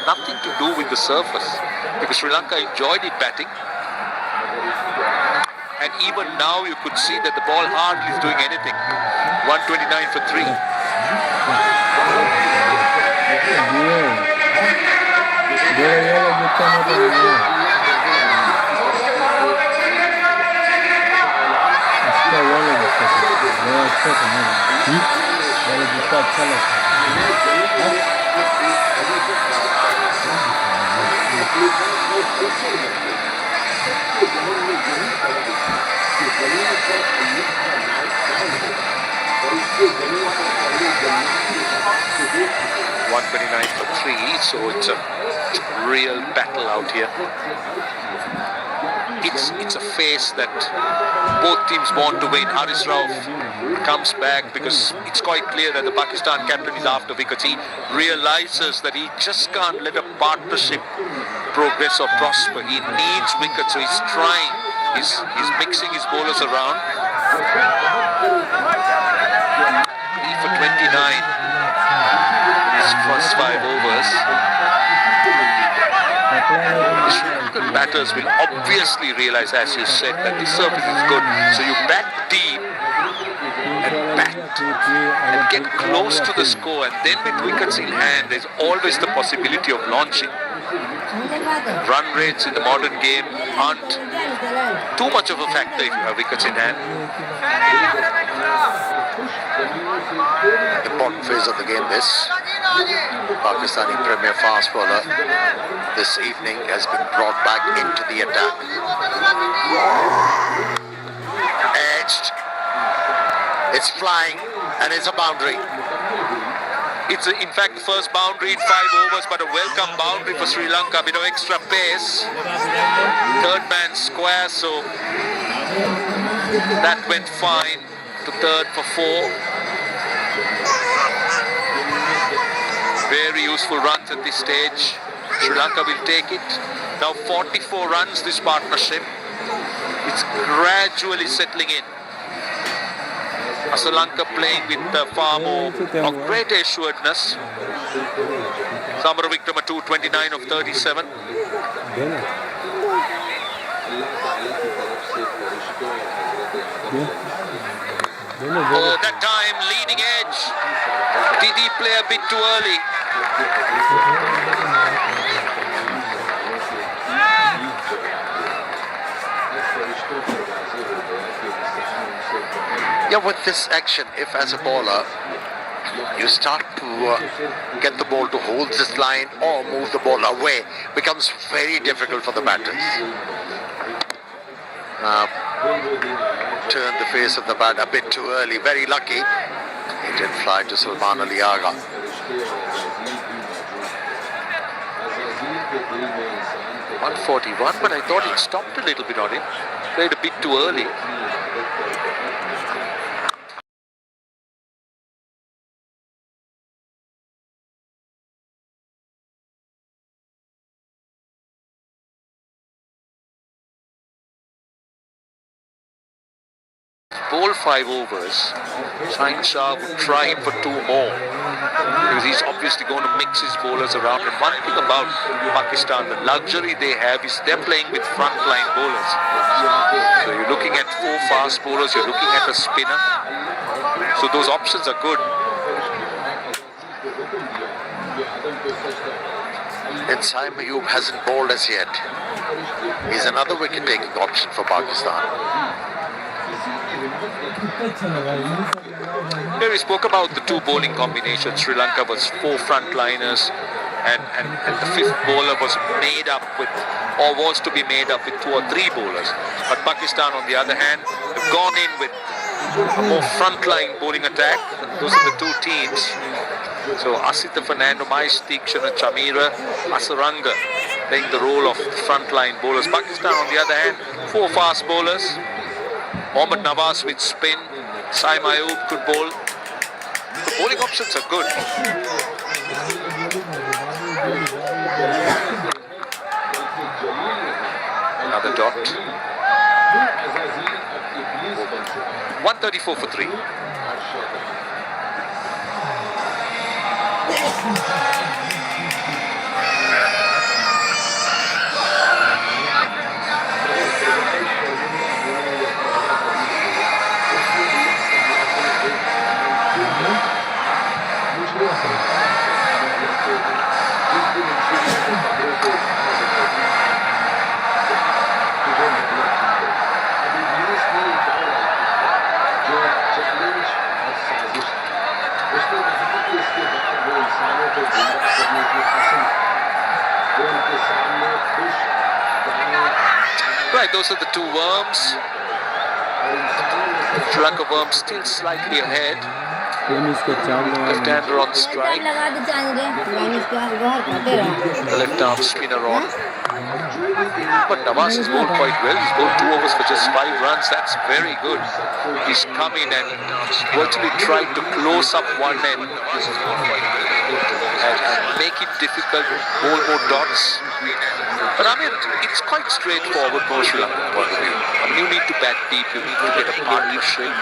nothing to do with the surface, because Sri Lanka enjoyed it batting. And even now you could see that the ball hardly is doing anything. 129 for 3. $129 for 3, so it's a real battle out here. It's a phase that both teams want to win. Haris Rauf comes back because it's quite clear that the Pakistan captain is after wickets. He realizes that he just can't let a partnership progress or prosper. He needs wickets, so he's trying. He's mixing his bowlers around. 3 for 29 in his first 5 overs. The Sri Lankan batters will obviously realize, as you said, that the surface is good. So you bat deep and bat and get close to the score, and then with wickets in hand, there's always the possibility of launching. Run rates in the modern game aren't too much of a factor if you have wickets in hand. Important phase of the game this. Pakistani premier fast bowler this evening has been brought back into the attack. Edged. It's flying and it's a boundary. It's in fact the first boundary in 5 overs, but a welcome boundary for Sri Lanka. A bit of extra pace. Third man square, so that went fine to third for 4. Very useful runs at this stage. Sri Lanka will take it. Now 44 runs this partnership. It's gradually settling in. Sri Lanka playing with far more of great assuredness. Samara Wickrama 29 of 37. Oh, that time leading edge. Did he play a bit too early? Yeah, with this action, if as a bowler you start to get the ball to hold this line or move the ball away, becomes very difficult for the batters. Turn the face of the bat a bit too early. Very lucky. It didn't fly to Salman Ali Agha. .141, but I thought it stopped a little bit on him. Played a bit too early. Bowl 5 overs. Shaheen Shah would try him for 2 more because he's obviously going to mix his bowlers around. And one thing about Pakistan, the luxury they have is they're playing with frontline bowlers. So you're looking at 4 fast bowlers, you're looking at a spinner. So those options are good. And Saim Ayub hasn't bowled as yet. He's another wicket-taking option for Pakistan. Here we spoke about the 2 bowling combinations. Sri Lanka was 4 frontliners, and the 5th bowler was made up with, or was to be made up with 2 or 3 bowlers. But Pakistan, on the other hand, have gone in with a more frontline bowling attack. Those are the 2 teams. So Asitha Fernando, Mais Theekshana, Chamira, Asaranga playing the role of frontline bowlers. Pakistan, on the other hand, 4 fast bowlers. Mohammad Nawaz with spin. Saim Ayub could bowl. The bowling options are good. Another dot. 134 for 3. Right, those are the two worms. Sri Lanka worm still slightly ahead. Left-hander on strike. The left arm spinner on. But Nawaz has bowled quite well. He's bowled 2 overs for just 5 runs. That's very good. He's come in and virtually tried to close up one end and make it difficult, bowl more dots. But I mean, it's quite straightforward from Sri Lankan point of view. I mean, you need to bat deep, you need to get a partnership,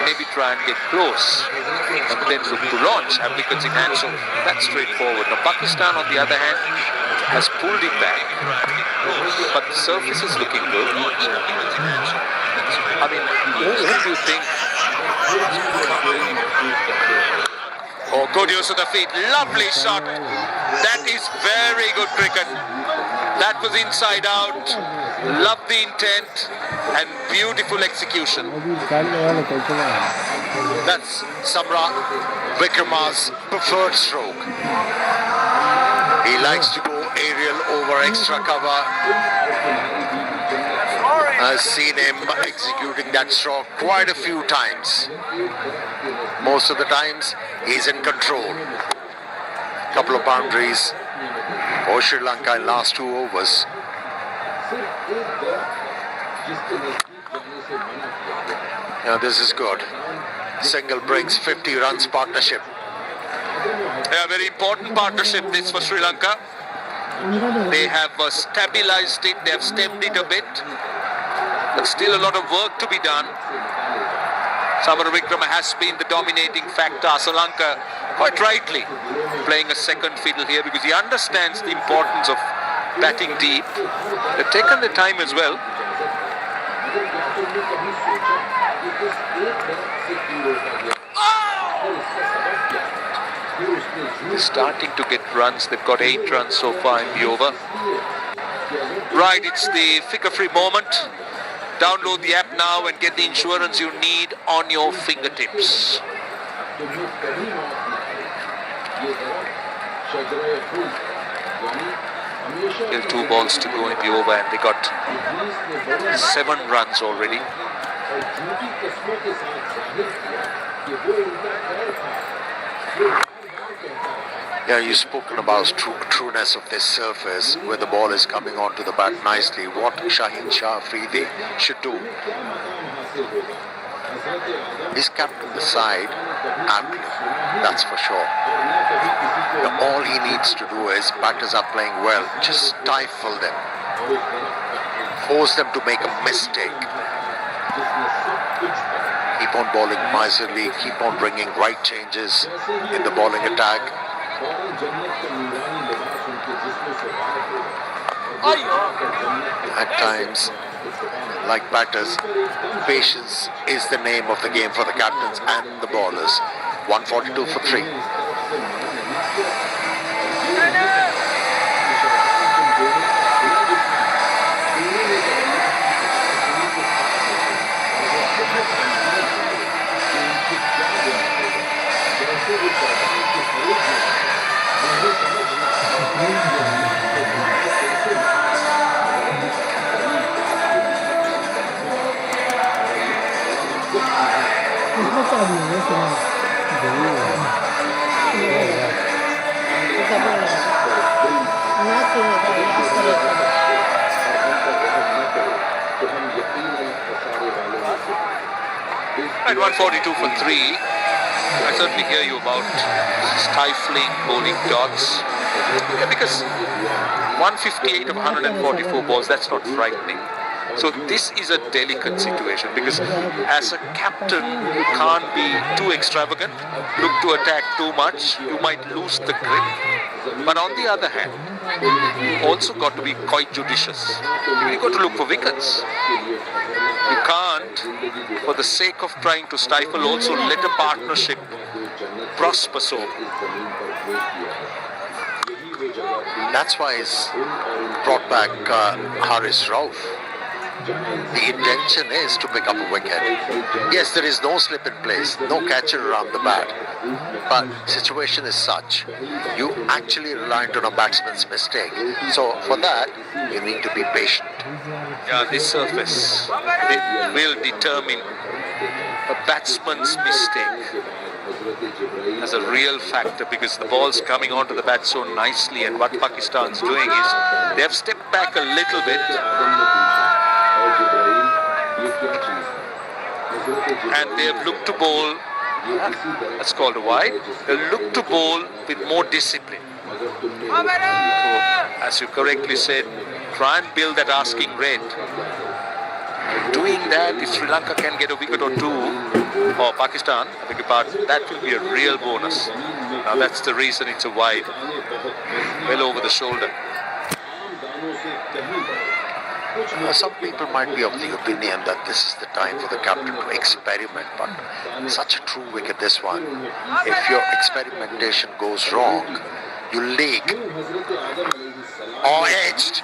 maybe try and get close, and then look to launch, have wickets in hand. So that's straightforward. Now Pakistan, on the other hand, has pulled it back, but the surface is looking good. I mean, who do you think? Oh, good use of the feet. Lovely shot. That is very good cricket. That was inside out. Love the intent and beautiful execution. That's Samra Vikrama's preferred stroke. He likes to go aerial over extra cover. I've seen him executing that stroke quite a few times. Most of the times, he's in control. Couple of boundaries for Sri Lanka in last 2 overs. Now this is good. Single brings 50 runs partnership. Yeah, very important partnership this for Sri Lanka. They have stabilized it, they have stemmed it a bit. But still a lot of work to be done. Samara Vikrama has been the dominating factor. Sri Lanka, quite rightly, playing a second fiddle here because he understands the importance of batting deep. They've taken the time as well. They're starting to get runs. They've got 8 runs so far in the over. Right, it's the figure-free moment. Download the app now and get the insurance you need on your fingertips. Still 2 balls to go in the over and they got 7 runs already. Yeah, you've spoken about trueness of this surface where the ball is coming onto the bat nicely. What Shaheen Shah Afridi should do. He's captained the side aptly, that's for sure. Now, all he needs to do is, batters are playing well, just stifle them. Force them to make a mistake. Keep on bowling miserly, keep on bringing right changes in the bowling attack. At times, like batters, patience is the name of the game for the captains and the bowlers. 142 for 3. Right, 142 for 3. I certainly hear you about stifling bowling dots. Yeah, because 158 of 144 balls, that's not frightening. So this is a delicate situation because as a captain, you can't be too extravagant, look to attack too much, you might lose the grip. But on the other hand, you also got to be quite judicious. You've got to look for wickets. You can't, for the sake of trying to stifle, also let a partnership prosper so. That's why he's brought back Haris Rauf. The intention is to pick up a wicket. Yes, there is no slip in place, no catcher around the bat. But situation is such, you actually reliant on a batsman's mistake. So for that, you need to be patient. Yeah, this surface will determine a batsman's mistake as a real factor, because the ball's coming onto the bat so nicely, and what Pakistan's doing is they have stepped back a little bit and they have looked to bowl. That's called a wide. They look to bowl with more discipline. So, as you correctly said, try and build that asking rate. Doing that, if Sri Lanka can get a wicket or two, or Pakistan, I beg your pardon, that will be a real bonus. Now that's the reason it's a wide, well over the shoulder. Some people might be of the opinion that this is the time for the captain to experiment, but such a true wicket this one. If your experimentation goes wrong, you leak or edged.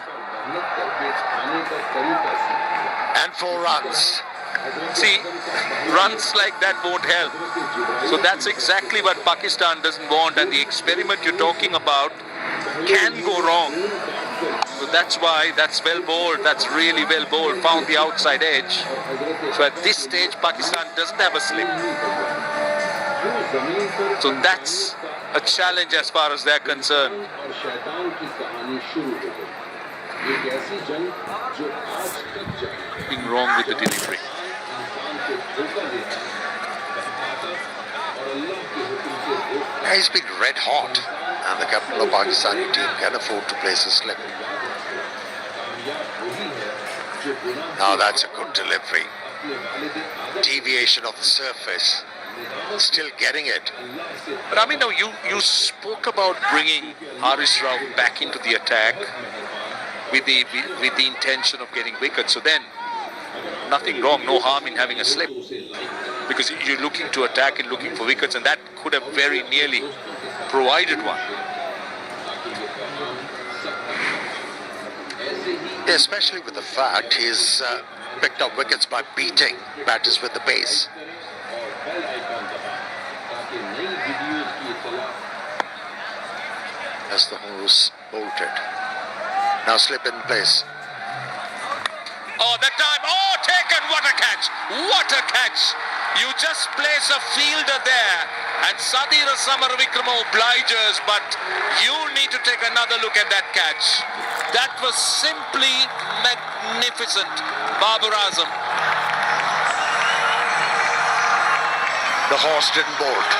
And 4 runs. See, runs like that won't help. So that's exactly what Pakistan doesn't want, and the experiment you're talking about can go wrong. So that's why that's well bowled, that's really well bowled, found the outside edge. So at this stage, Pakistan doesn't have a slip. So that's a challenge as far as they're concerned. Nothing wrong with the delivery. He's been red hot, and the captain of the Pakistani team can afford to place a slip. Now that's a good delivery. Deviation of the surface. Still getting it. But I mean, now you spoke about bringing Haris Rao back into the attack with the intention of getting wickets. So then, nothing wrong, no harm in having a slip, because you're looking to attack and looking for wickets, and that could have very nearly provided one. Especially with the fact he's picked up wickets by beating batters with the pace. As the horse bolted. Now slip in place. Oh, that time, oh, taken, what a catch, what a catch. You just place a fielder there, and Sadira Samaravikrama obliges, but you need to take another look at that catch. That was simply magnificent. Babar Azam. The horse didn't bolt.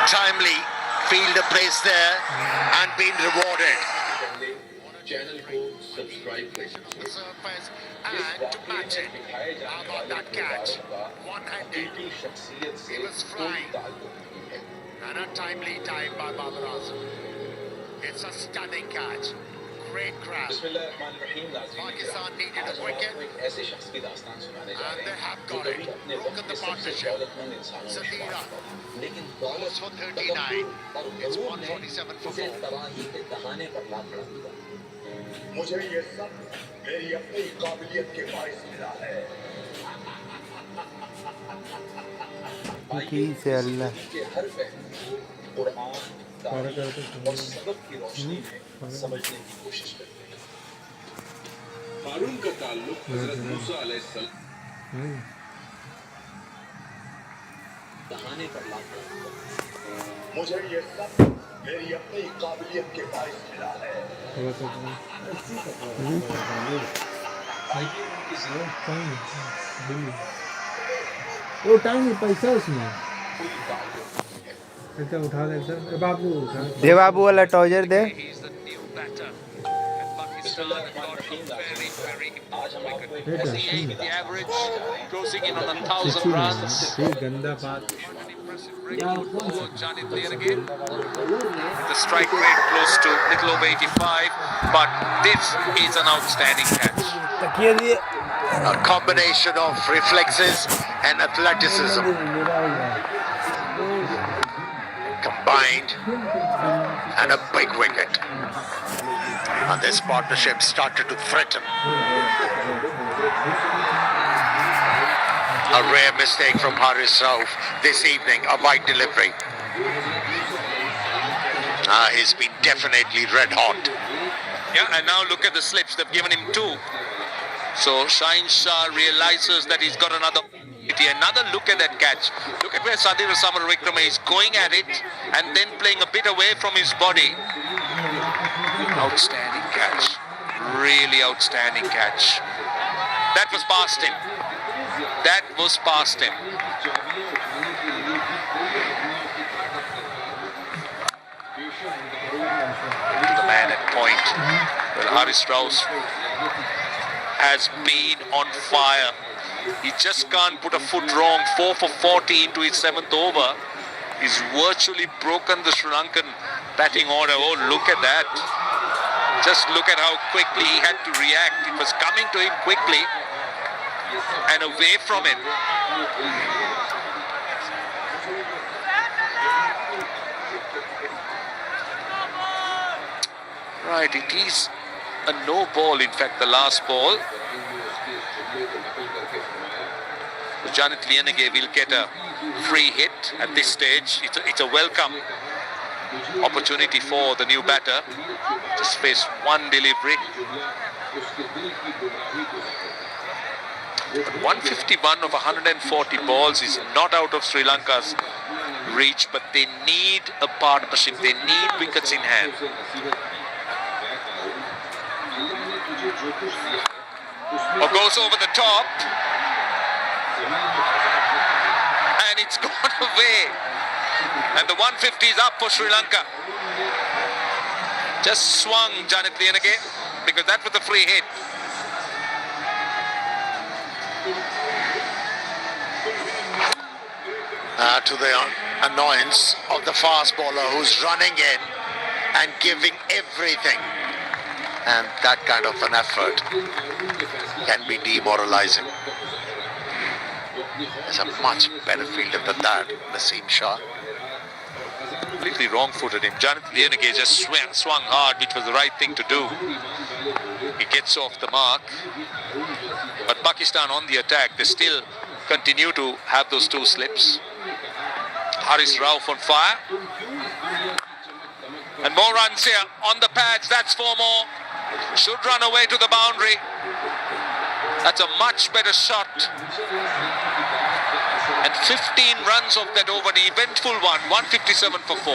Timely fielder placed there and been rewarded. Channel को subscribe the surface and to match it. How about that catch? One-handed. He was flying. And a timely dive by Babar Azam. It's a stunning catch. Great grab. Pakistan needed a wicket. And they have got it. Broken the partnership. Sadira. Balls for 39. It's 147 for 4. मुझे ये सब मेरी अपनी काबिलियत के बाइस मिला है। से अल्लाह और सबक की रोशनी में समझने की कोशिश करते हैं। हारून का ताल्लुक हज़रत मूसा अलैहिस्सलाम दहाने पर लाता है। मुझे ये सब मेरी अपनी काबिलियत के बाइस मिला है। वो टाइम पैसा उसमें ऐसा उठा दे सर बाबू उठा दे बाबू वाला टॉर्चर दे गंदा बात The strike rate close to little over 85, but this is an outstanding catch. A combination of reflexes and athleticism combined, and a big wicket. And this partnership started to threaten. A rare mistake from Haris Rauf this evening, a wide delivery. He's been definitely red hot. Yeah, and now look at the slips. They've given him 2. So Shaheen Shah realizes that he's got another opportunity. Another look at that catch. Look at where Sadhira Samaravikrama is going at it and then playing a bit away from his body. Outstanding catch. Really outstanding catch. That was past him. That was past him. The man at point. Well, Haris Rauf has been on fire. He just can't put a foot wrong. 4 for 40 into his 7th over. He's virtually broken the Sri Lankan batting order. Oh, look at that. Just look at how quickly he had to react. It was coming to him quickly and away from him. Right, it is a no ball, in fact, the last ball. Janit Lienege will get a free hit at this stage. It's a welcome opportunity for the new batter. Just face one delivery. But 151 of 140 balls is not out of Sri Lanka's reach, but they need a partnership. They need wickets in hand. Or goes over the top. And it's gone away. And the 150 is up for Sri Lanka. Just swung Janit Lienege because that was a free hit. To the annoyance of the fast bowler who's running in and giving everything. And that kind of an effort can be demoralizing. There's a much better fielder than that, Naseem Shah. Completely wrong-footed him. Janit Lienege just swung hard, which was the right thing to do. He gets off the mark. But Pakistan on the attack, they still continue to have those 2 slips. Haris Rauf on fire. And more runs here on the pads. That's 4 more. Should run away to the boundary. That's a much better shot. And 15 runs of that over, the eventful one. 157 for 4.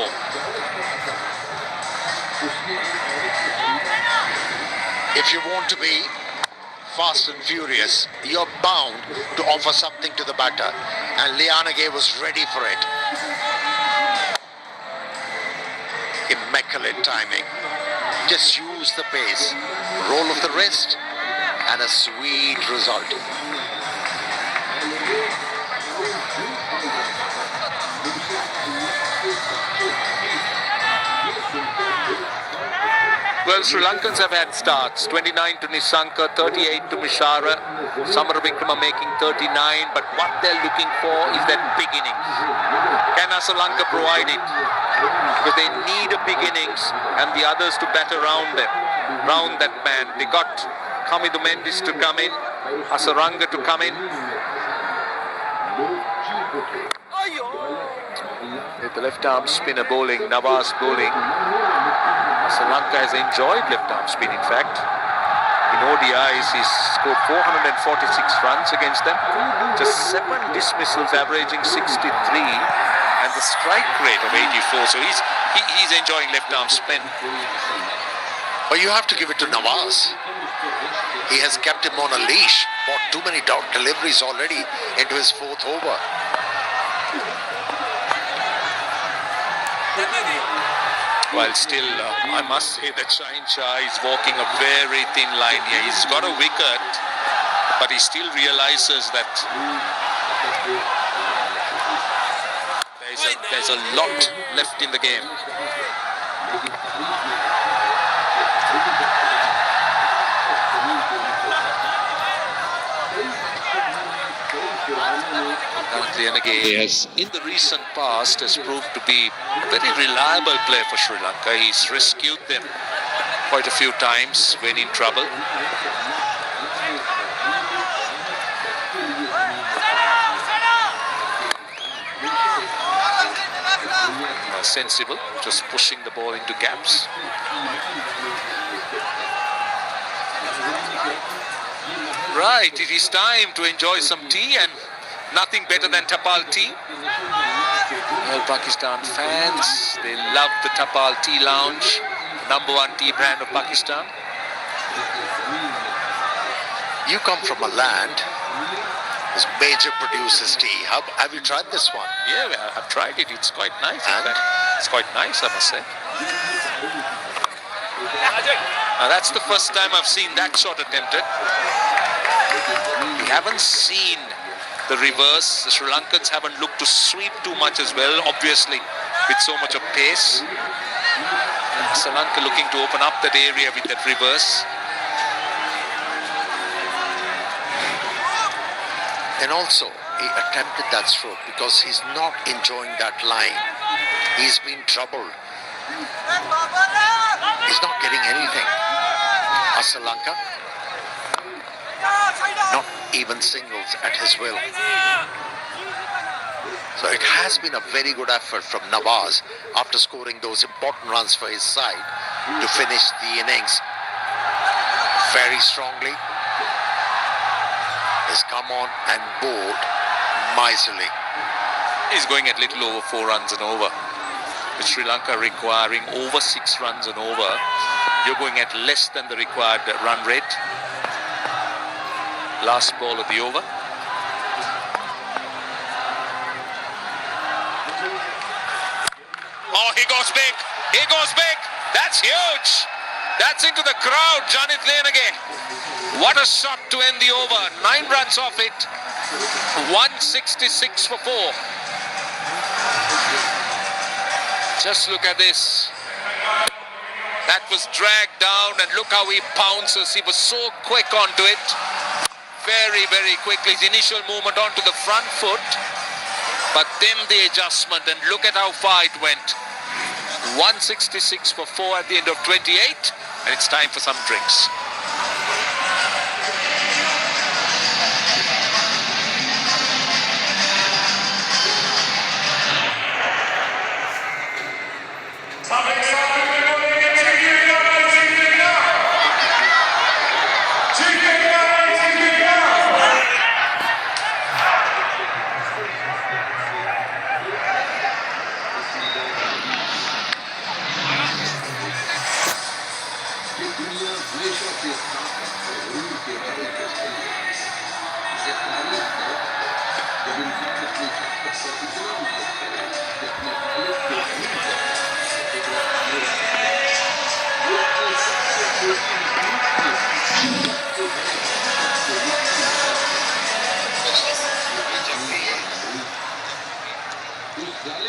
If you want to be fast and furious, you're bound to offer something to the batter. And Lienege was ready for it. Immaculate timing. Just use the pace. Roll of the wrist and a sweet result. Well, Sri Lankans have had starts. 29 to Nisanka, 38 to Mishara. Samaravikrama making 39. But what they're looking for is that big innings. Can Sri Lanka provide it? Because they need a big innings and the others to bat around them, round that man. They got Kamidu Mendis to come in, Asaranga to come in. With the left-arm spinner bowling, Nawaz bowling. Sri Lanka has enjoyed left-arm spin, in fact. In ODIs, he's scored 446 runs against them. Just 7 dismissals, averaging 63. And the strike rate of 84. So he's enjoying left-arm spin. But you have to give it to Nawaz. He has kept him on a leash. Bought too many deliveries already into his 4th over. While still, I must say that Shaheen Shah is walking a very thin line here. He's got a wicket, but he still realizes that there's a lot left in the game. Lienege has, in the recent past, has proved to be a very reliable player for Sri Lanka. He's rescued them quite a few times when in trouble. Sensible, just pushing the ball into gaps. Right, it is time to enjoy some tea, and nothing better than Tapal tea. Well, Pakistan fans, they love the Tapal Tea Lounge, #1 tea brand of Pakistan. You come from a land whose major produces tea. Have you tried this one? Yeah, I've tried it. It's quite nice. And? In fact, it's quite nice, I must say. Now, that's the first time I've seen that shot attempted. We haven't seen the reverse. The Sri Lankans haven't looked to sweep too much as well, obviously, with so much of pace. Sri Lanka looking to open up that area with that reverse. And also, he attempted that stroke because he's not enjoying that line. He's been troubled. He's not getting anything. Sri Lanka, not even singles at his will. So it has been a very good effort from Nawaz after scoring those important runs for his side to finish the innings very strongly. Has come on and bowled miserly. He's going at little over 4 runs and over. With Sri Lanka requiring over 6 runs and over, you're going at less than the required run rate. Last ball of the over. Oh, he goes big. He goes big. That's huge. That's into the crowd, Janit Lenage. What a shot to end the over. 9 runs off it. 166 for 4. Just look at this. That was dragged down, and look how he pounces. He was so quick onto it. Very, very quickly. His initial movement onto the front foot, but then the adjustment, and look at how far it went. 166 for 4 at the end of 28, and it's time for some drinks.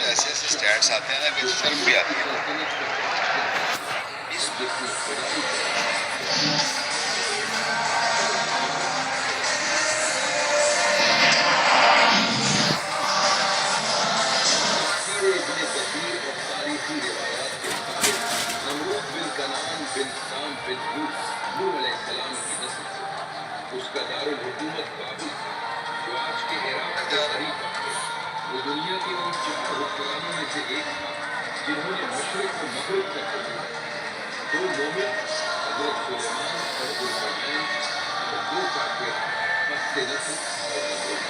ऐसे stats आते हैं ना, कुछ शर्म भी आती है। उसका दारुल हुकूमत बाबिल, जो आज के इराक का शरीफ है, वो दुनिया के उन 4 हुक्मरानों में से एक था जिन्होंने मशरिक को मगरिब तक बदला। 2 मोमिन, हजरत सुलेमान और दुर्गान, और 2 काफिर, पत्ते नस्ल और नबूत।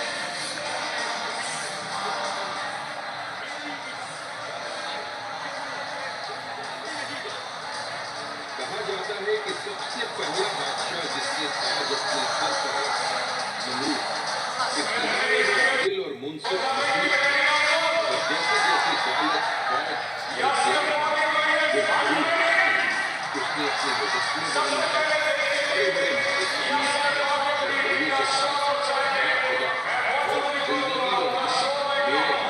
कहा जाता है कि सबसे पहला बादशाह जिसने ताज अपने सर पर रखा, नमरूद, इब्तिदाई में आदिल और मुनसिफ मखलूक था, और जैसे जैसे दौलत, फौज और इख्तियार बढ़ा, वो मगरूर था। उसने अपने मुजस्समे बदलवाए, बड़े-बड़े मालिक बनाए, और लोगों से कहा, "मैं खुदा, और जिंदगी और मौत मेरे हाथ में है।"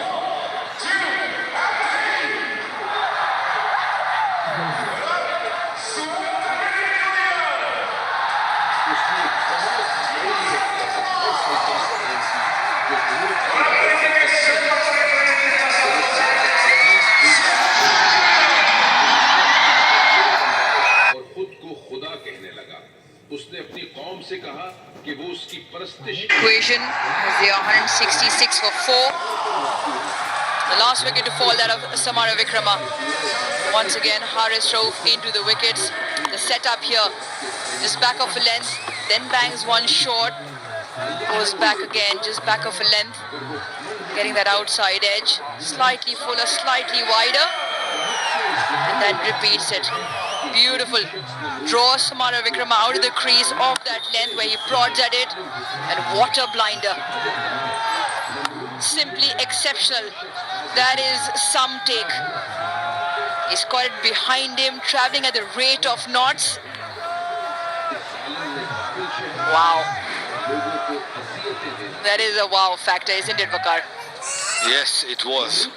उसने बहुत बड़ी हिफाजत और सल्तनत कायम की, जो दूर की इबादत तक चली। और खुद उसने अपनी कौम से कहा कि वो उसकी परस्तिश Equation is there 166 for 4. The last wicket to fall, that of Samara Vikrama. Once again, Haris Rauf into the wickets. The setup here, just back of a length, then bangs one short, goes back again, just back of a length, getting that outside edge, slightly fuller, slightly wider, and then repeats it. Beautiful. Draws Samara Vikrama out of the crease off that length where he prods at it, and water blinder. Simply exceptional. That is some take. He's got it behind him, traveling at the rate of knots. Wow. That is a wow factor, isn't it, Vakar? Yes, it was.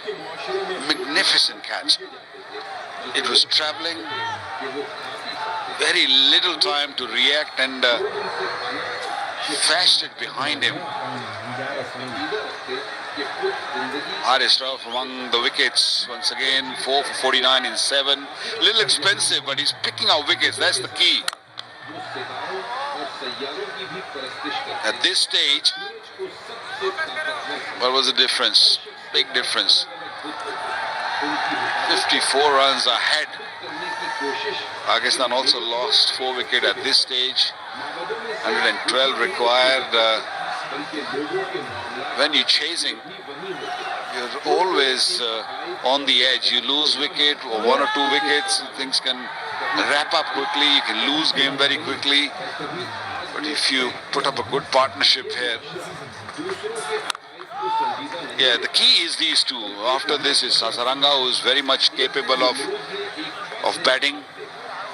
Magnificent catch. It was traveling, very little time to react, and flashed it behind him. Haris Rauf among the wickets once again, 4 for 49 in 7. Little expensive, but he's picking out wickets. That's the key. At this stage, what was the difference? Big difference. 54 runs ahead. Pakistan also lost 4 wickets at this stage. 112 required. When you're chasing, you're always on the edge. You lose wicket or 1 or 2 wickets, things can wrap up quickly. You can lose game very quickly. But if you put up a good partnership here, yeah, the key is these two. After this is Hasaranga, who is very much capable of batting,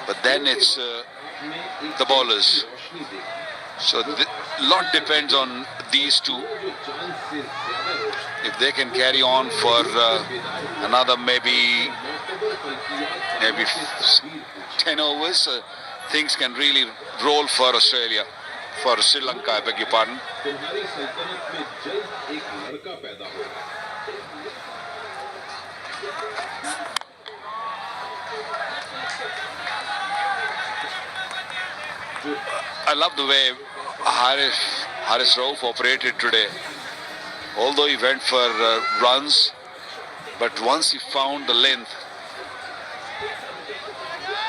but then it's the bowlers. So a lot depends on these two. If they can carry on for another maybe 10 overs, things can really roll for Australia, for Sri Lanka, I beg your pardon. I love the way Haris Rauf operated today. Although he went for runs, but once he found the length,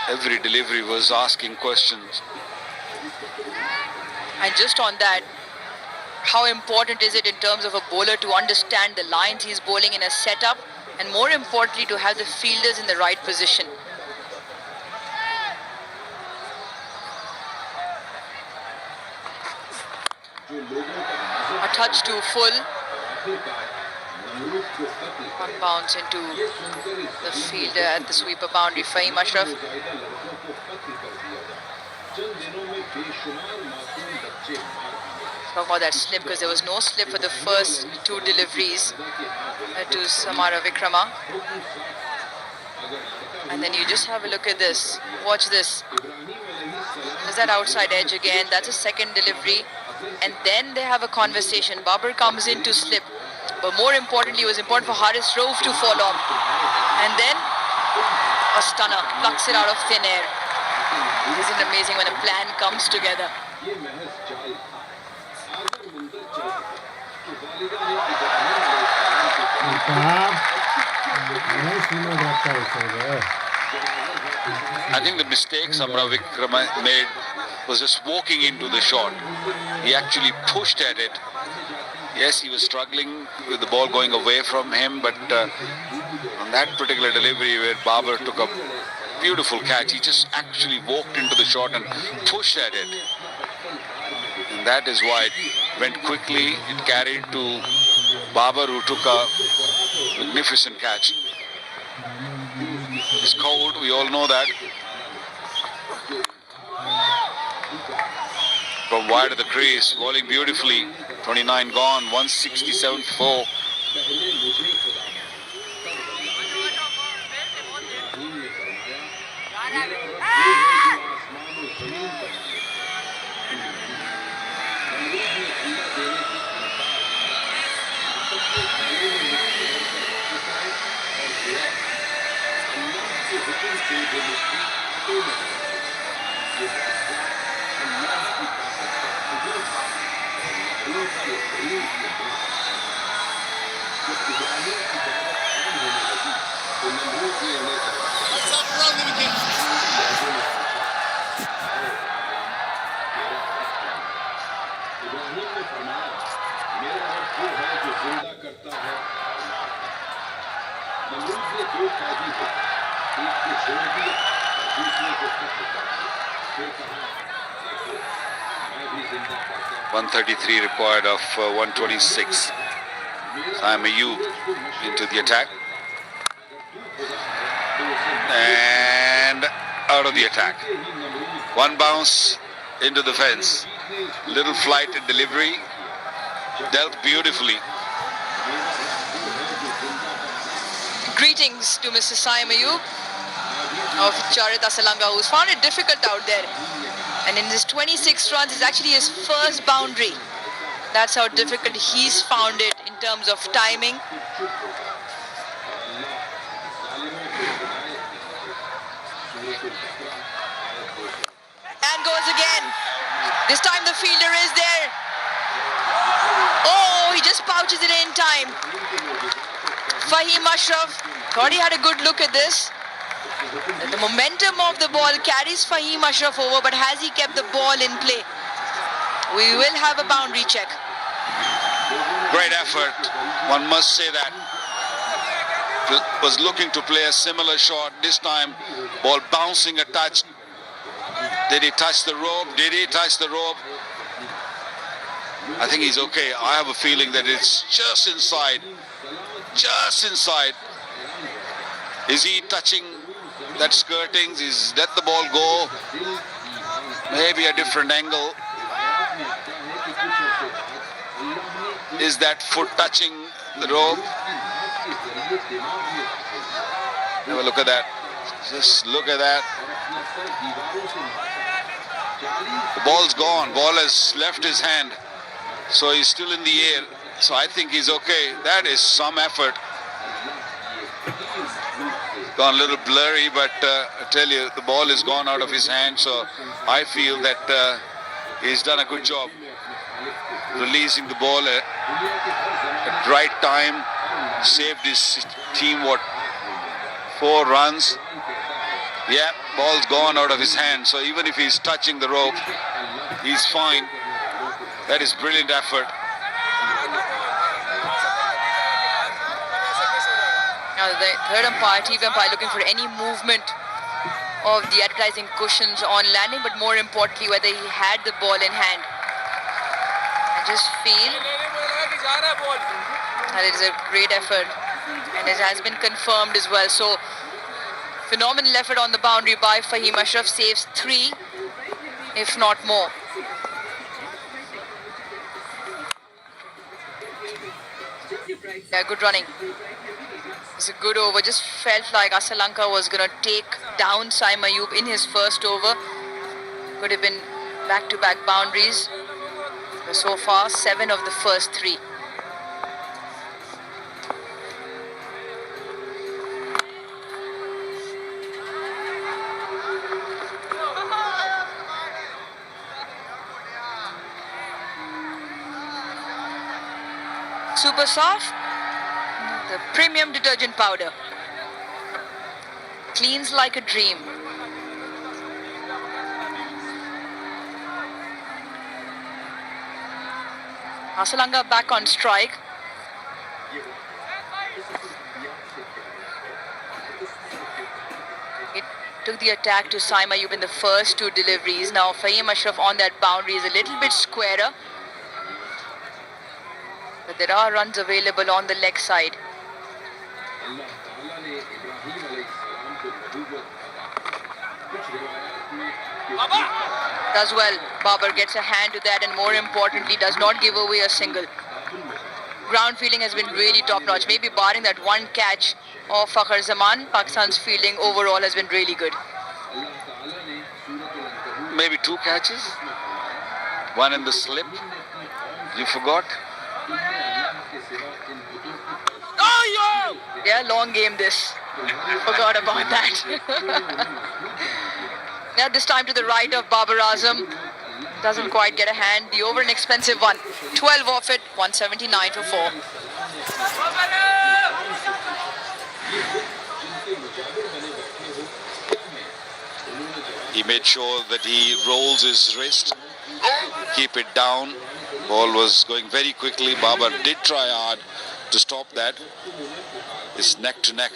every delivery was asking questions. And just on that, how important is it in terms of a bowler to understand the lines he's bowling in a setup, and more importantly to have the fielders in the right position? A touch too full. One bounce into the fielder at the sweeper boundary. Fahim Ashraf. Talk about that slip, because there was no slip for the first 2 deliveries to Samara Vikrama. And then you just have a look at this. Watch this. There's that outside edge again. That's a second delivery. And then they have a conversation. Babar comes in to slip. But more importantly, it was important for Haris Rauf to fall off. And then a stunner. Plucks it out of thin air. Isn't it amazing when a plan comes together? I think the mistake Samara Vikrama made was just walking into the shot. He actually pushed at it. Yes, he was struggling with the ball going away from him, but on that particular delivery where Babar took a beautiful catch, he just actually walked into the shot and pushed at it. And that is why it went quickly. It carried to Babar, who took a magnificent catch. It's cold, we all know that. From wide of the crease, bowling beautifully. 29 gone, 167 4. Ibrahim ने फरमाया, मेरा रब वो है जो जिंदा करता है और मारता है। नमरूद ने दो कैदी थे, एक को छोड़ दिया और दूसरे को कत्ल कर दिया। फिर कहा, देखो, मैं भी जिंदा करता हूं। 133 required of 126. Simon Ayub into the attack. And out of the attack. One bounce into the fence. Little flight and delivery. Dealt beautifully. Greetings to Mr. Simon Ayub of Charit Asalanga, who's found it difficult out there. And in his 26 runs, it's actually his first boundary. That's how difficult he's found it in terms of timing. And goes again. This time the fielder is there. Oh, he just pouches it in time. Fahim Ashraf thought he had a good look at this. The momentum of the ball carries Fahim Ashraf over, but has he kept the ball in play? We will have a boundary check. Great effort. One must say that. Was looking to play a similar shot. This time, ball bouncing a touch. Did he touch the rope? Did he touch the rope? I think he's okay. I have a feeling that it's just inside. Just inside. Is he touching that skirting? Is let the ball go? Maybe a different angle. Is that foot touching the rope? Have a look at that. Just look at that. The ball's gone. Ball has left his hand. So he's still in the air. So I think he's okay. That is some effort. Gone a little blurry, but I tell you, the ball is gone out of his hand. So I feel that he's done a good job releasing the ball at right time. Saved his team, 4 runs. Yeah, ball's gone out of his hand. So even if he's touching the rope, he's fine. That is brilliant effort. Now the third umpire, TV umpire, looking for any movement of the advertising cushions on landing, but more importantly, whether he had the ball in hand. I just feel that it is a great effort, and it has been confirmed as well. So phenomenal effort on the boundary by Fahim Ashraf, saves 3, if not more. Yeah, good running. It's a good over. Just felt like Asalanka was going to take down Simon Ayub in his first over. Could have been back-to-back boundaries. But so far, 7 of the first 3. Super soft, the premium detergent powder. Cleans like a dream. Asalanga back on strike. It took the attack to Simon Ayub in the first 2 deliveries. Now Fahim Ashraf on that boundary is a little bit squarer. But there are runs available on the leg side. Does well. Babar gets a hand to that, and more importantly, does not give away a single. Ground fielding has been really top-notch. Maybe barring that one catch of Fakhar Zaman, Pakistan's fielding overall has been really good. Maybe 2 catches. One in the slip. You forgot. Yeah, long game this. Forgot about that. Now this time to the right of Babar Azam. doesn't quite get a hand. The over an expensive one. 12 off it, 179 for 4. He made sure that he rolls his wrist, keep it down. Ball was going very quickly. Babar did try hard to stop that. It's neck to neck.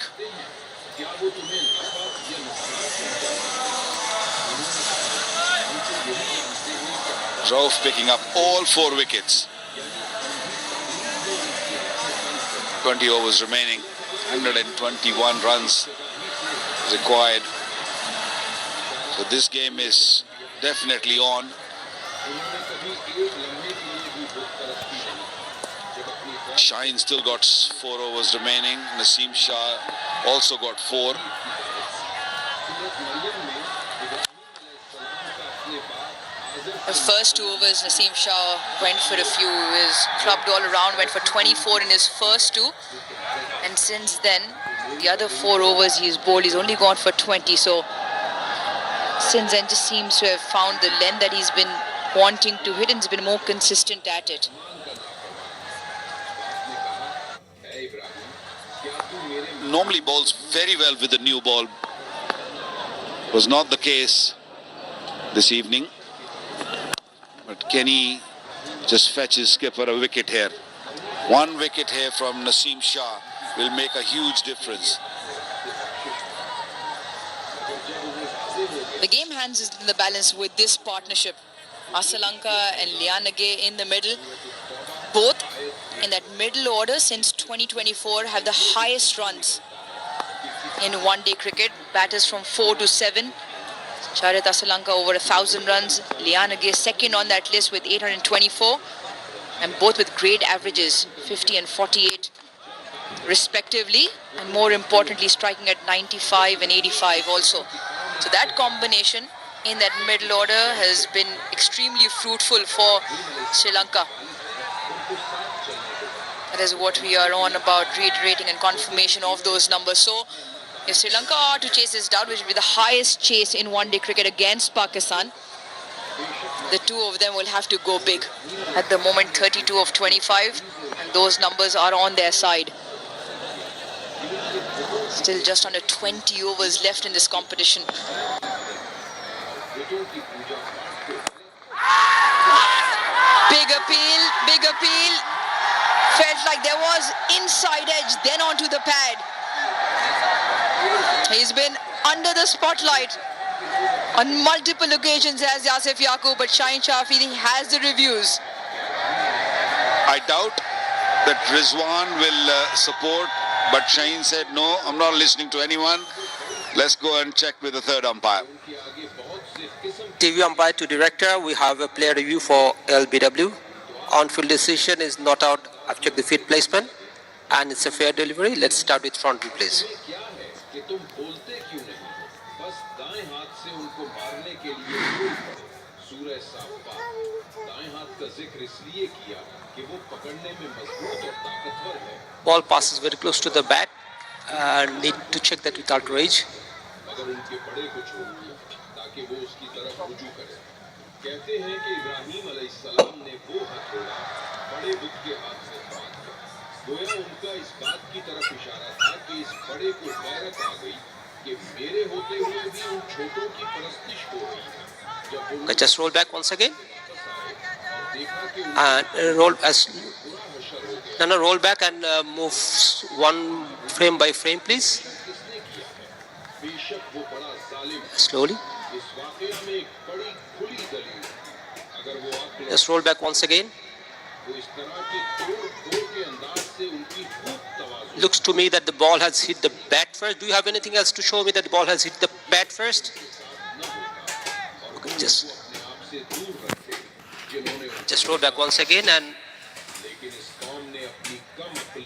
Rauf picking up all 4 wickets. 20 overs remaining. 121 runs required. So this game is definitely on. Shine still got 4 overs remaining. Naseem Shah also got 4. The first 2 overs, Naseem Shah went for a few. He was clubbed all around, went for 24 in his first 2. And since then, the other 4 overs he's bowled, he's only gone for 20. So since then, just seems to have found the length that he's been wanting to hit and has been more consistent at it. Normally bowls very well with the new ball. Was not the case this evening. But Kenny just fetches skipper a wicket here. 1 wicket here from Naseem Shah will make a huge difference. The game hands is in the balance with this partnership. Asalanka and Lianage in the middle. Both in that middle order since 2024 have the highest runs in one-day cricket. Batters from 4 to 7. Charit Asalanka over 1,000 runs. Lianage second on that list with 824. And both with great averages, 50 and 48 respectively. And more importantly, striking at 95 and 85 also. So that combination in that middle order has been extremely fruitful for Sri Lanka. That is what we are on about, reiterating and confirmation of those numbers. So if Sri Lanka are to chase this down, which will be the highest chase in one-day cricket against Pakistan, the 2 of them will have to go big. At the moment, 32 of 25, and those numbers are on their side. Still just under 20 overs left in this competition. Big appeal. Felt like there was inside edge, then onto the pad. He's been under the spotlight on multiple occasions as Yasif Yaqub, but Shaheen Shafii has the reviews. I doubt that Rizwan will support, but Shaheen said, no, I'm not listening to anyone. Let's go and check with the third umpire. TV umpire to director, we have a player review for LBW. On-field decision is not out. I've checked the field placement and it's a fair delivery. Let's start with front view, please. Ball passes very close to the bat. Need to check that with outrage. कहते हैं कि इब्राहिम अलैहिस्सलाम ने वो हथौड़ा बड़े बुत के हाथ से काट दिया। गोया उनका इस बात की तरफ इशारा था कि इस बड़े को गैरत आ गई कि मेरे होते हुए भी उन छोटों की परस्तिश हो रही है। जब Just roll back once again. And roll as roll back and move 1 frame by frame, please. Slowly. Just roll back once again. Looks to me that the ball has hit the bat first. Do you have anything else to show me that the ball has hit the bat first? Okay, just roll back once again and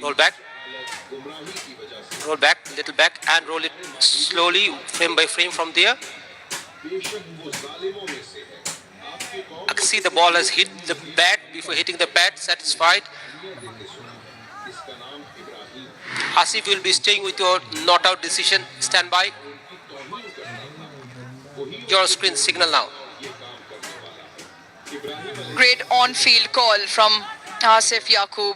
roll back. Roll back, little back, and roll it slowly, frame by frame from there. I can see the ball has hit the bat before hitting the bat. Satisfied. Asif will be staying with your not out decision. Stand by. Your screen signal now. Great on-field call from Asif Yaqub.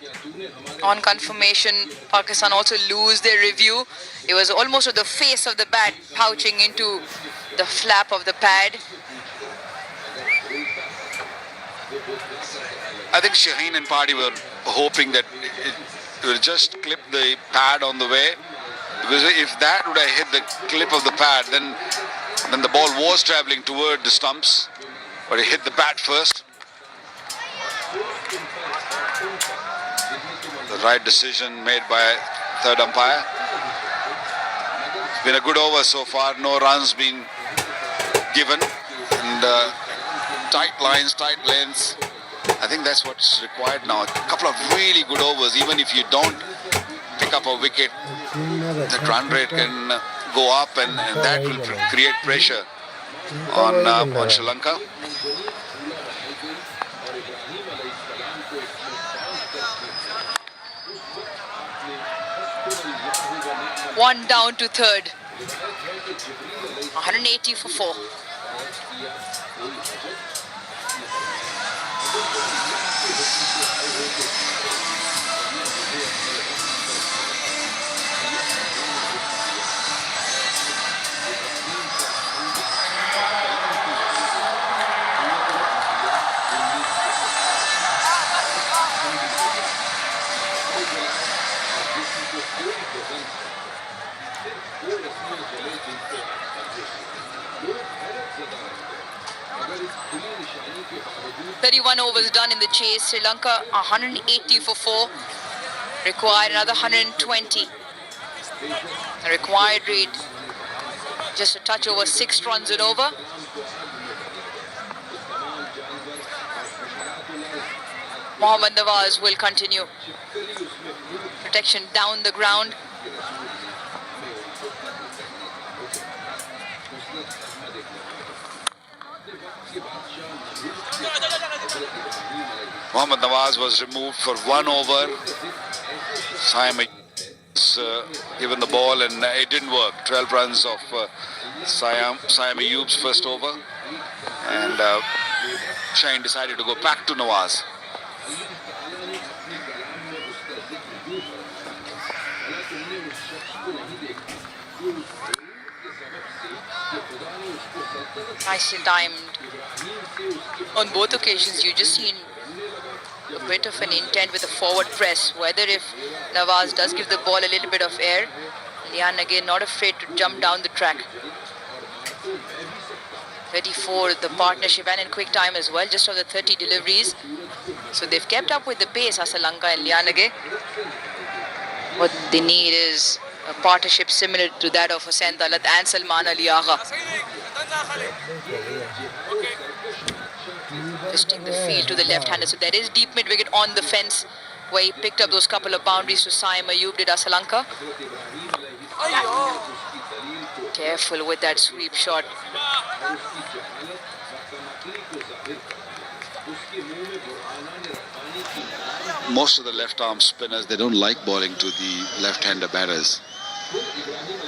On confirmation, Pakistan also lose their review. It was almost at the face of the bat, pouching into the flap of the pad. I think Shaheen and Party were hoping that it will just clip the pad on the way. Because if that would have hit the clip of the pad, then the ball was traveling toward the stumps. But it hit the bat first. The right decision made by third umpire. It's been a good over so far. No runs being given. And tight lines, tight lanes. I think that's what's required now. A couple of really good overs. Even if you don't pick up a wicket, the run rate can go up, and that will create pressure on Sri Lanka. One down to third. 180 for 4. Overs done in the chase. Sri Lanka 180 for 4. Required another 120. The required rate just a touch over 6 runs and over. Mohammad Nawaz will continue. Protection down the ground. Mohammad Nawaz was removed for 1 over. Siam given the ball and it didn't work. 12 runs of Siam Ayub's first over. And Shaheen decided to go back to Nawaz. Nicely timed. On both occasions, you just seen a bit of an intent with a forward press. Whether if Nawaz does give the ball a little bit of air, Lian again not afraid to jump down the track. 34, the partnership, and in quick time as well, just of the 30 deliveries. So they've kept up with the pace, Asalanka and Lianage. What they need is a partnership similar to that of Hussain Talat and Salman Ali Agha. Twisting the field to the left-hander. So there is deep mid-wicket on the fence where he picked up those couple of boundaries to Siam Ayub, did Asalanka. Careful with that sweep shot. Most of the left-arm spinners, they don't like bowling to the left-hander batters.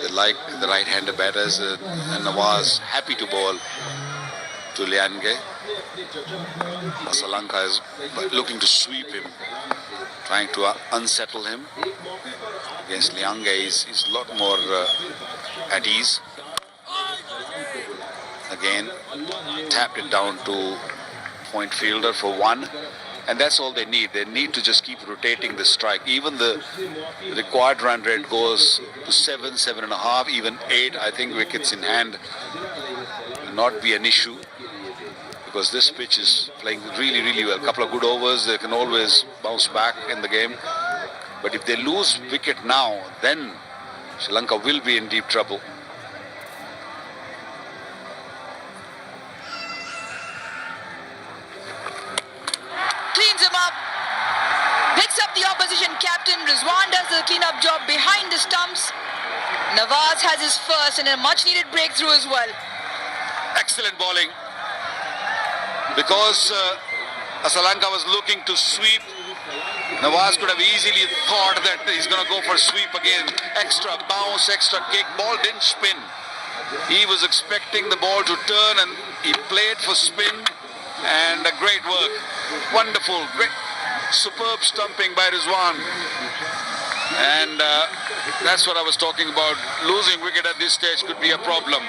They like the right-hander batters, and Nawaz happy to bowl to Liange. Asalanka is looking to sweep him, trying to unsettle him. Against Liange, he's a lot more at ease. Again, tapped it down to point fielder for 1. And that's all they need. They need to just keep rotating the strike. Even the required run rate goes to 7, 7.5, even 8. I think wickets in hand will not be an issue, because this pitch is playing really, really well. A couple of good overs, they can always bounce back in the game. But if they lose wicket now, then Sri Lanka will be in deep trouble. Cleans him up. Picks up the opposition captain. Rizwan does the clean-up job behind the stumps. Nawaz has his first and a much-needed breakthrough as well. Excellent bowling. Because Asalanka was looking to sweep, Nawaz could have easily thought that he's going to go for sweep again. Extra bounce, extra kick. Ball didn't spin. He was expecting the ball to turn and he played for spin. And a great work. Wonderful, great, superb stumping by Rizwan. And that's what I was talking about. Losing wicket at this stage could be a problem.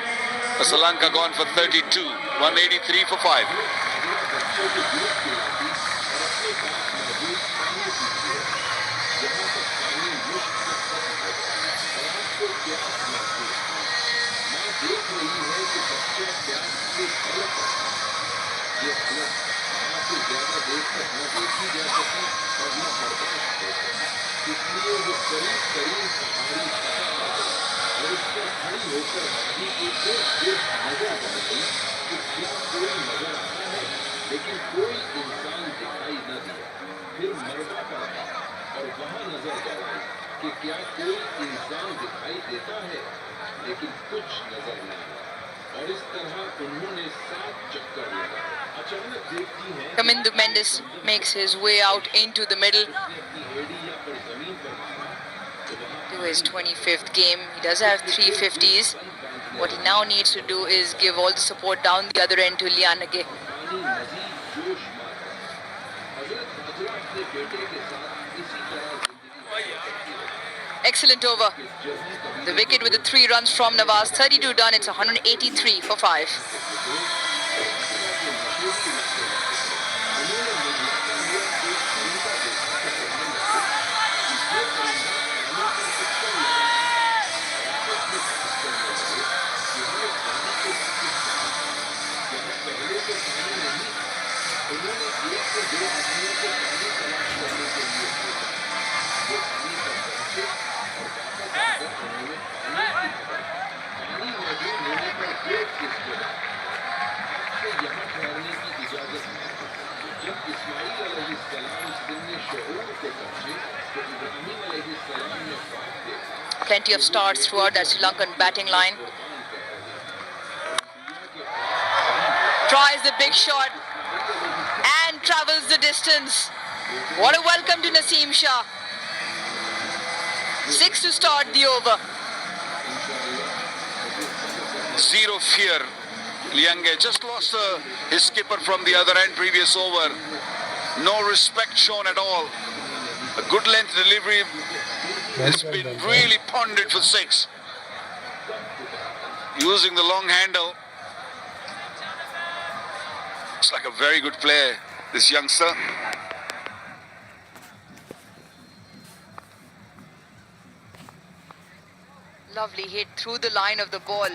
Sri Lanka gone for 32, 183 for 5. इसलिए वो करीब करीब पहाड़ी और उस पर खड़ी होकर भी एक सिर्फ नजर आ रही कि क्या कोई नजर आ रहा है, लेकिन कोई इंसान दिखाई न दिया। फिर मरवा पर आया और वहां नजर दौड़ाई कि क्या कोई इंसान दिखाई देता है, लेकिन कुछ नजर न आया। और इस तरह उन्होंने 7 चक्कर लगाए। अचानक देखती है Kamindu Mendes makes his way out into the middle to his 25th game. He does have 350s. What he now needs to do is give all the support down the other end to Lianage. Excellent over. The wicket with the 3 runs from Nawaz. 32 done. It's 183 for 5. Plenty of stars throughout that Sri Lankan batting line. Tries the big shot and travels the distance. What a welcome to Naseem Shah. 6 to start the over. Zero fear. Liange just lost his skipper from the other end previous over. No respect shown at all. A good length delivery has been really pondered for 6. Using the long handle. Looks like a very good player, this youngster. Lovely hit through the line of the ball.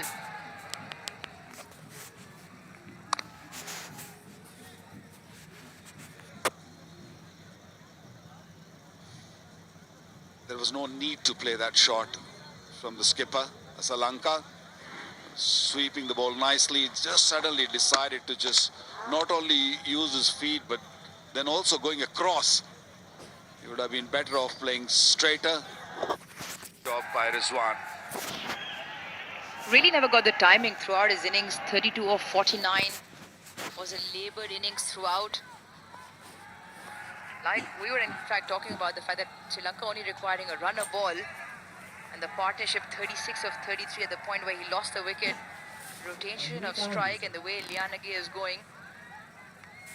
There was no need to play that shot from the skipper, Sri Lanka. Sweeping the ball nicely, just suddenly decided to just not only use his feet, but then also going across. He would have been better off playing straighter. Job by Rizwan. Really never got the timing throughout his innings. 32 of 49. Was a laboured innings throughout. Like we were in fact talking about the fact that Sri Lanka only requiring a run a ball, and the partnership 36 of 33 at the point where he lost the wicket. Rotation of strike and the way Lianage is going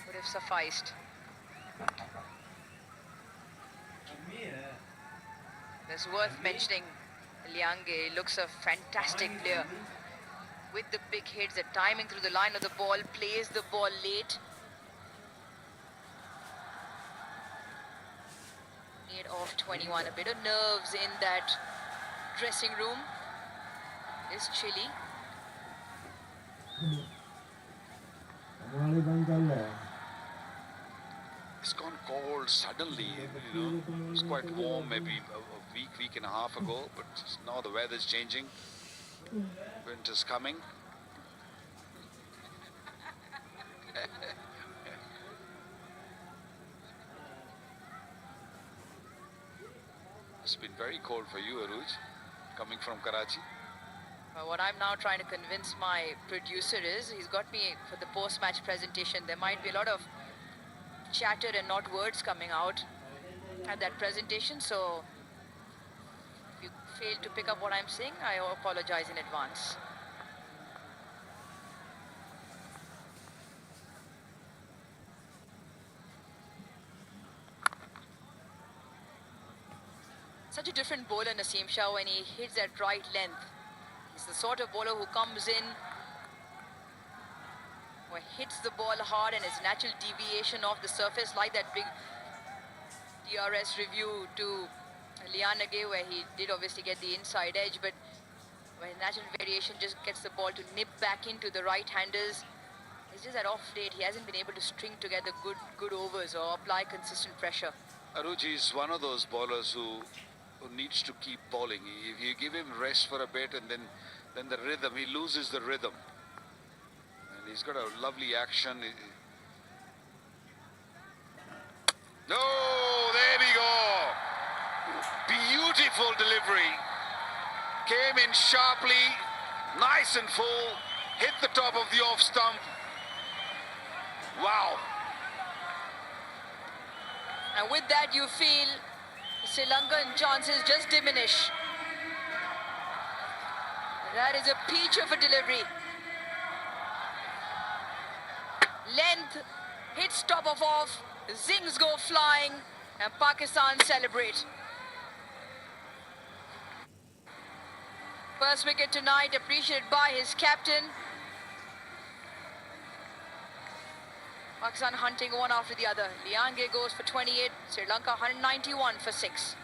would have sufficed. It's worth mentioning Liange looks a fantastic player with the big hits, the timing through the line of the ball, plays the ball late. 8 of 21, a bit of nerves in that dressing room. It's chilly. It's gone cold suddenly, you know. It was quite warm maybe a week and a half ago, but now the weather's changing. Winter's coming. It's been very cold for you, Aruj, coming from Karachi. What I'm now trying to convince my producer is, he's got me for the post-match presentation. There might be a lot of chatter and not words coming out at that presentation, so if you fail to pick up what I'm saying, I apologize in advance. Such a different bowler, Naseem Shah, when he hits that right length. He's the sort of bowler who comes in, who hits the ball hard, and his natural deviation off the surface, like that big DRS review to Lianage, where he did obviously get the inside edge, but when natural variation just gets the ball to nip back into the right-handers. It's just that off late he hasn't been able to string together good overs or apply consistent pressure. Aruji is one of those bowlers who needs to keep bowling. If you give him rest for a bit and then the rhythm, he loses the rhythm. And he's got a lovely action. No, there we go. Beautiful delivery. Came in sharply, nice and full, hit the top of the off stump. Wow. And with that, you feel Sri Lankan chances just diminish. That is a peach of a delivery. Length, hits top of off, zings go flying, and Pakistan celebrate. First wicket tonight, appreciated by his captain. Pakistan hunting one after the other. Lianage goes for 28, Sri Lanka 191 for 6.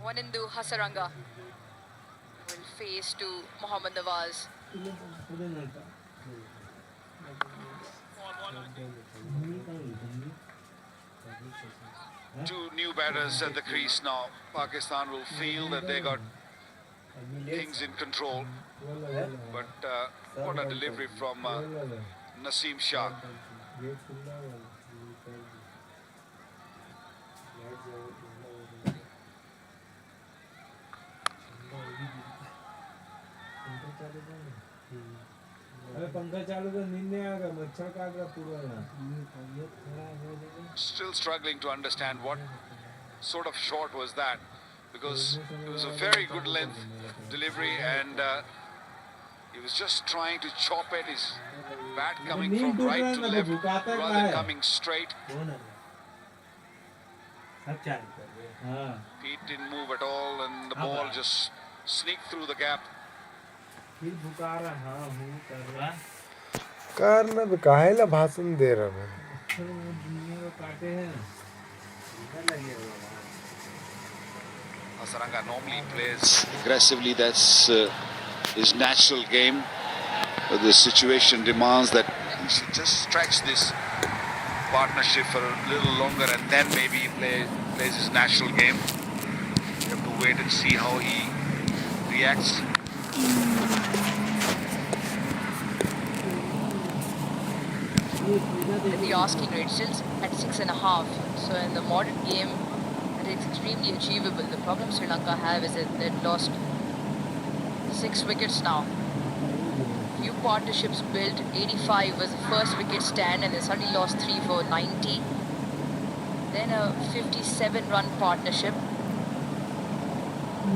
Wanindu Hasaranga will face to Mohammad Nawaz. Two new batters at the crease now. Pakistan will feel that they got things in control. But what a delivery from Naseem Shah. Still struggling to understand what sort of shot was that, because it was a very good length delivery and he was just trying to chop at his bat coming from right to left rather than coming straight. Pete didn't move at all and the ball just sneaked through the gap. करना तो काहेला भाषण दे रहा है Hasaranga normally plays aggressively. That's his natural game. But the situation demands that he should just stretch this partnership for a little longer and then maybe he plays his natural game. You have to wait and see how he reacts. The asking rate still at 6.5. So in the modern game, it's extremely achievable. The problem Sri Lanka have is that they've lost 6 wickets now. Few partnerships built. 85 was the first wicket stand, and they suddenly lost 3 for 90. Then a 57-run partnership.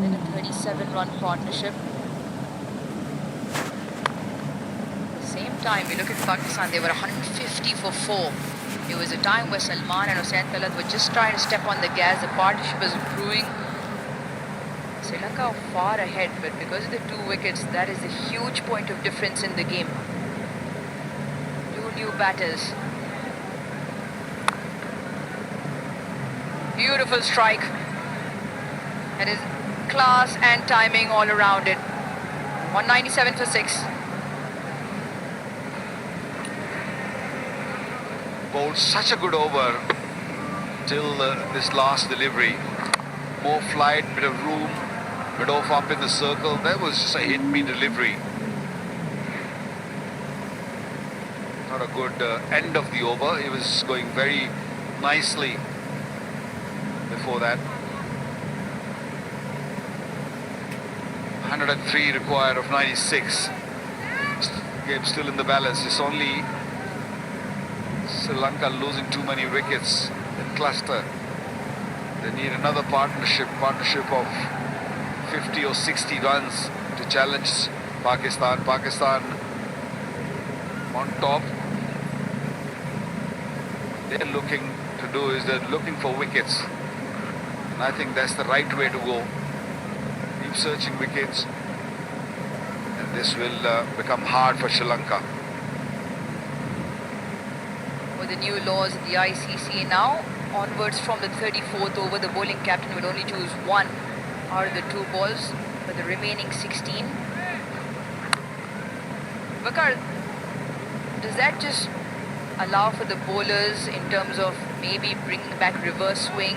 Then a 37-run partnership. Same time, we look at Pakistan, they were 150 for 4. It was a time where Salman and Hussain Talat were just trying to step on the gas. The partnership was brewing. Sri Lanka far ahead, but because of the 2 wickets, that is a huge point of difference in the game. 2 new batters. Beautiful strike. That is class and timing all around it. 197 for 6. Bowled such a good over till this last delivery. More flight, bit of room, bit off up in the circle. That was just a hit-me delivery. not a good end of the over. He was going very nicely before that. 103 required of 96. Game still in the balance. It's only Sri Lanka losing too many wickets in cluster. They need another partnership of 50 or 60 runs to challenge Pakistan. Pakistan on top. They're looking to do is they're looking for wickets, and I think that's the right way to go. Keep searching wickets, and this will become hard for Sri Lanka. With the new laws of the ICC now, onwards from the 34th over, the bowling captain will only choose one out of the two balls for the remaining 16. Vakar, does that just allow for the bowlers in terms of maybe bringing back reverse swing,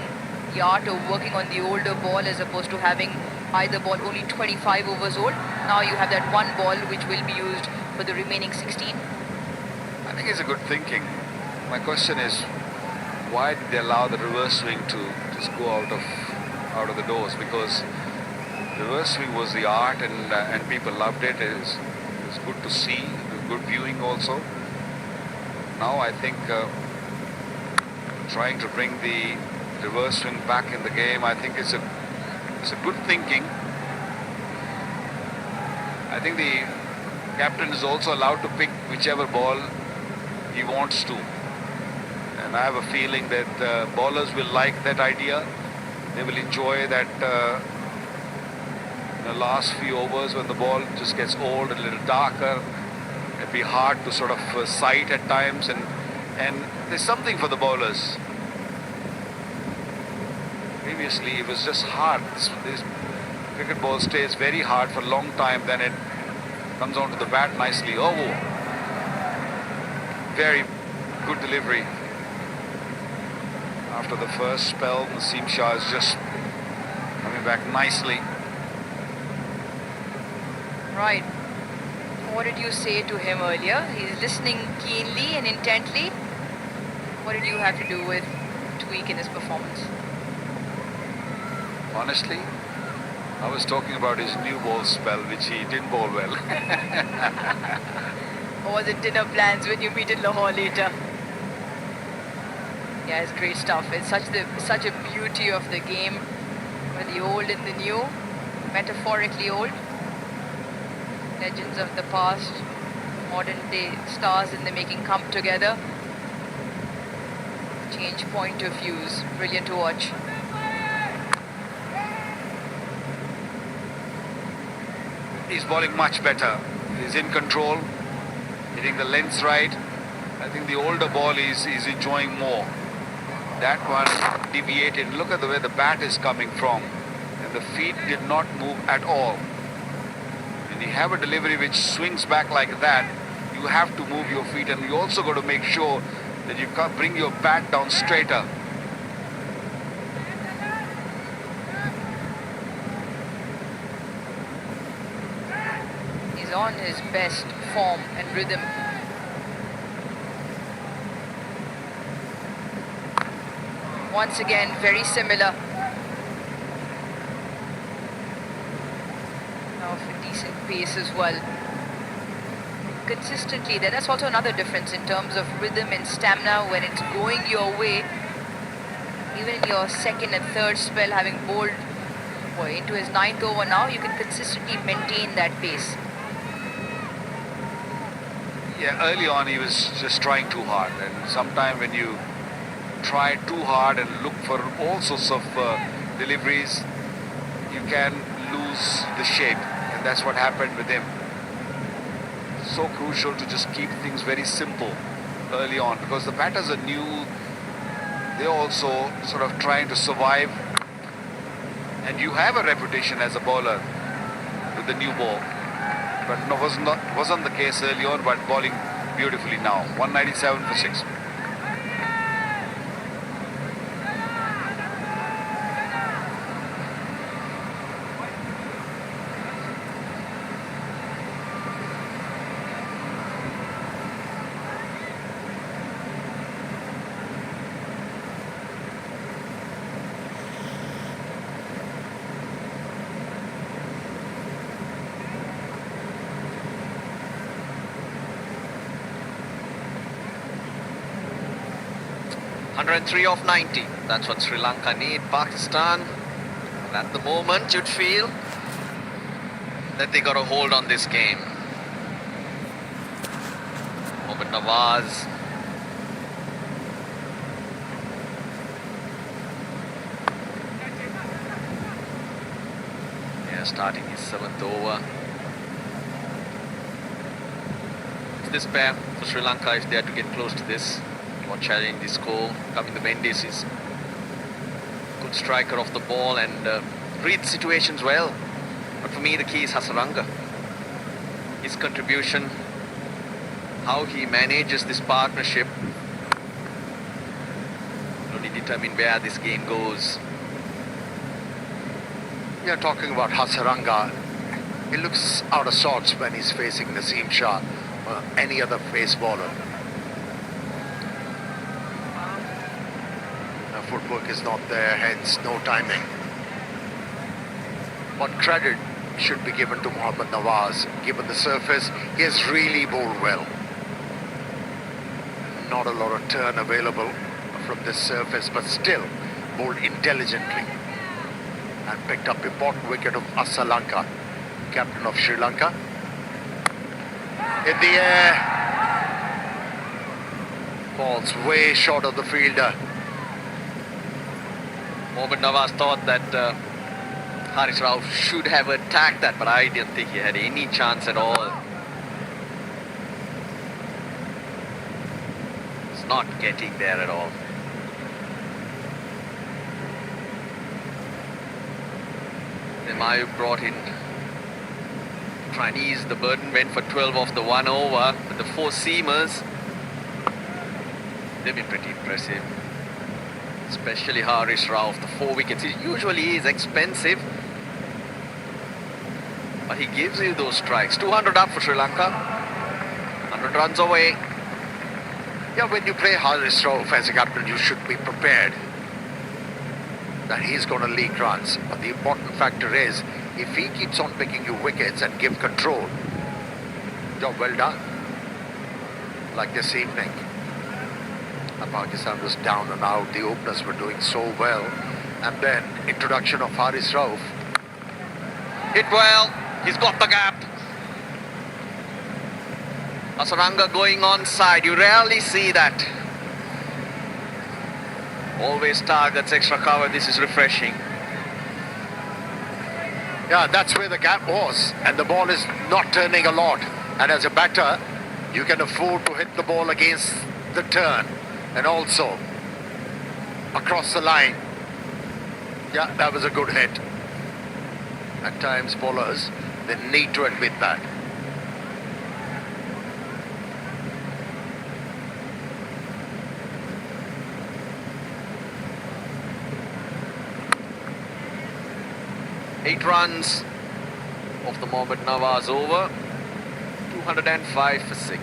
the art of working on the older ball as opposed to having either ball only 25 overs old? Now you have that one ball which will be used for the remaining 16. I think it's a good thinking. My question is, why did they allow the reverse swing to just go out of the doors? Because reverse swing was the art, and people loved it. It's good to see, good viewing also. Now I think trying to bring the reverse swing back in the game, I think it's a good thinking. I think the captain is also allowed to pick whichever ball he wants to. And I have a feeling that bowlers will like that idea. They will enjoy that the last few overs when the ball just gets old, a little darker. It'd be hard to sort of sight at times, and there's something for the bowlers. Previously it was just hard. This cricket ball stays very hard for a long time, then it comes onto the bat nicely. Oh, very good delivery. After the first spell, Naseem Shah is just coming back nicely. Right. What did you say to him earlier? He's listening keenly and intently. What did you have to do with tweak in his performance? Honestly, I was talking about his new ball spell, which he didn't bowl well. Or was it dinner plans when you meet in Lahore later? Yeah, it's great stuff. It's such a beauty of the game, with the old and the new, metaphorically old. Legends of the past, modern day stars in the making come together. Change point of views. Brilliant to watch. He's bowling much better. He's in control, hitting the lengths right. I think the older ball he's enjoying more. That one deviated. Look at the way the bat is coming from, and the feet did not move at all. When you have a delivery which swings back like that, you have to move your feet, and you also got to make sure that you can't bring your bat down straighter. He's on his best form and rhythm. Once again, very similar. Now for decent pace as well. Consistently there. That's also another difference in terms of rhythm and stamina when it's going your way. Even in your second and third spell, having bowled into his 9th over now, you can consistently maintain that pace. Yeah, early on he was just trying too hard, and sometimes when you try too hard and look for all sorts of deliveries, you can lose the shape, and that's what happened with him. So crucial to just keep things very simple early on, because the batters are new. They're also sort of trying to survive, and you have a reputation as a bowler with the new ball. But no, wasn't the case early on, but bowling beautifully now. 197 for 6. 103 of 90. That's what Sri Lanka need. Pakistan, at the moment, you'd feel that they got a hold on this game. Mohammad Nawaz. Yeah, starting his 7th over. It's this pair for Sri Lanka if they are to get close to this or challenge this score. Kamindu Mendes is good striker of the ball and reads situations well. But for me, the key is Hasaranga. His contribution, how he manages this partnership, will only determine where this game goes. We are talking about Hasaranga. He looks out of sorts when he's facing Naseem Shah or any other pace bowler. The footwork is not there, hence no timing. But credit should be given to Mohammad Nawaz. Given the surface, he has really bowled well. Not a lot of turn available from this surface, but still bowled intelligently and picked up important wicket of Asalanka, captain of Sri Lanka. In the air, falls way short of the fielder. Mohammad Nawaz thought that Haris Rauf should have attacked that, but I didn't think he had any chance at all. It's not getting there at all. Then Mayuk brought in, try and ease the burden, went for 12 off the 1 over, but the 4 seamers, they've been pretty impressive. Especially Haris Rauf, the 4 wickets. He usually is expensive, but he gives you those strikes. 200 up for Sri Lanka, 100 runs away. Yeah, when you play Haris Rauf as a captain, you should be prepared that he's going to leak runs. But the important factor is, if he keeps on picking you wickets and give control, job well done. Like this evening. Pakistan was down and out. The openers were doing so well. And then introduction of Haris Rauf. Hit well. He's got the gap. Hasaranga going on side. You rarely see that. Always targets extra cover. This is refreshing. Yeah, that's where the gap was. And the ball is not turning a lot. And as a batter, you can afford to hit the ball against the turn. And also across the line. Yeah, that was a good hit. At times bowlers, they need to admit that. Eight runs off the Mohammad Nawaz over. 205 for 6.